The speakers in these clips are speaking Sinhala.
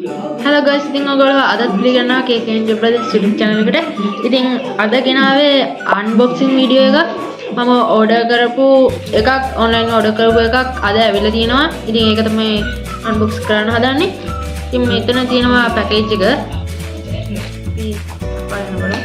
Hello guys, ඉතින් ඔයගොල්ලෝ අදත් පිළිගන්නවා KKNJ Brothers YouTube channel එකට. ඉතින් අද ගෙනාවේ unboxing video එකක්. මම order කරපු එකක් online order කරපු එකක් අද ඇවිල්ලා තියෙනවා. ඉතින් ඒක තමයි unbox කරන්න හදන්නේ. ඉතින් මෙතන තියෙනවා package එක. අපි බලන්න.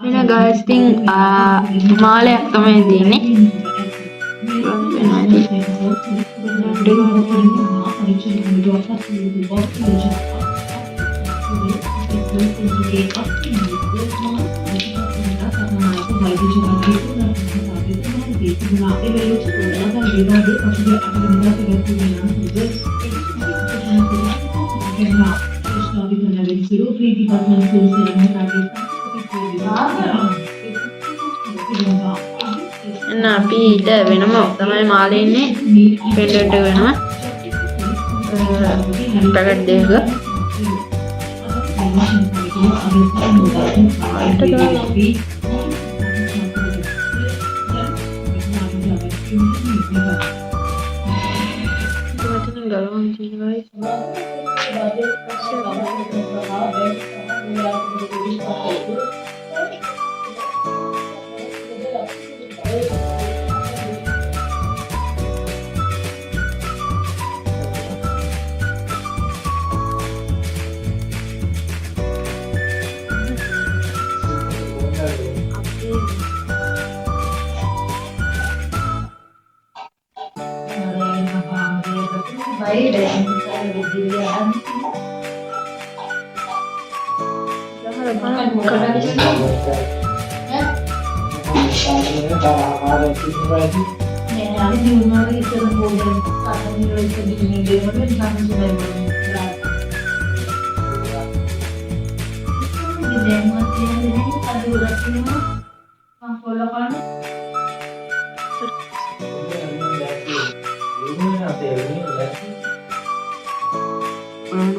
Ini guys, ting මාලයක් තමයි තියෙන්නේ. Nah, අපි ඊට වෙනම තමයි මාළේ ඉන්නේ පෙන්ඩන්ට් එක වෙනවා පැකට් දෙක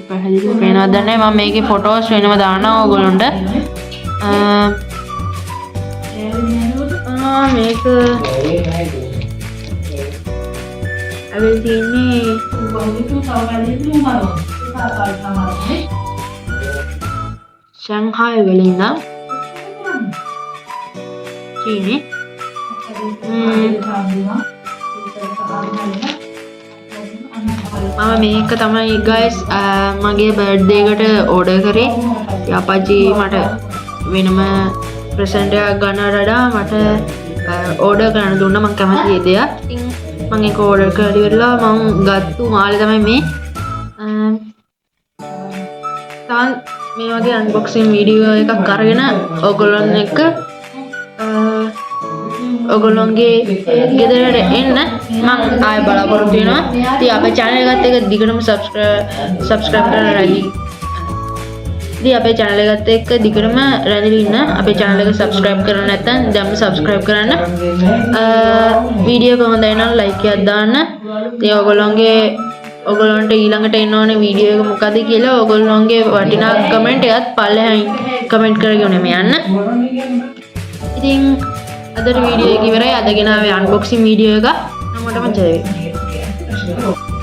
පැහැදිලිව පේනවද නැහැ මම මේකේ ෆොටෝස් වෙනම දානවා ඔයගොල්ලන්ට මේක අවල් තියෙන්නේ ෂාන්හායි වලින් නම් චීනේ මේක තමයි guys මගේ බර්ත්ඩේ එකට ඕඩර් කරේ. යාපච්චි මට වෙනම ප්‍රසන්ට් එකක් ගන්න වඩා මට ඕඩර් කරන්න දුන්නා මම කැමති දෙයක්. ඉතින් මම ඒක ඕඩර් කරලා ඉවරලා මම ගත්තු මාළේ තමයි මේ. තාන් මේ වගේ අන්බොක්සින් වීඩියෝ එකක් අරගෙන ඔයගොල්ලන් එක්ක ඔයගොල්ලන්ගේ ගෙදරට එන්න මම ආයෙ බලාපොරොත්තු වෙනවා. ඉතින් අපේ channel එකත් එක්ක දිගටම subscribe කරලා රැඳී. ඉතින් අපේ channel එකත් එක්ක දිගටම රැඳී ඉන්න. අපේ channel එක subscribe කරලා නැත්නම් දැන්ම subscribe කරන්න. වීඩියෝ එක හොඳයි නම් like එකක් දාන්න. ඉතින් ඔයගොල්ලන්ට ඊළඟට එන්න ඕනේ වීඩියෝ එක මොකද්ද කියලා ඔයගොල්ලන්ගේ වටිනා කමෙන්ට් එකත් පල්ලෙහායින් කමෙන්ට් කරගෙන යන්න. ඉතින් අදට වීඩියෝ එක ඉවරයි. අද ගෙනාවේ අන්බොක්සින් වීඩියෝ එක. හැමෝටම ජය වේවා.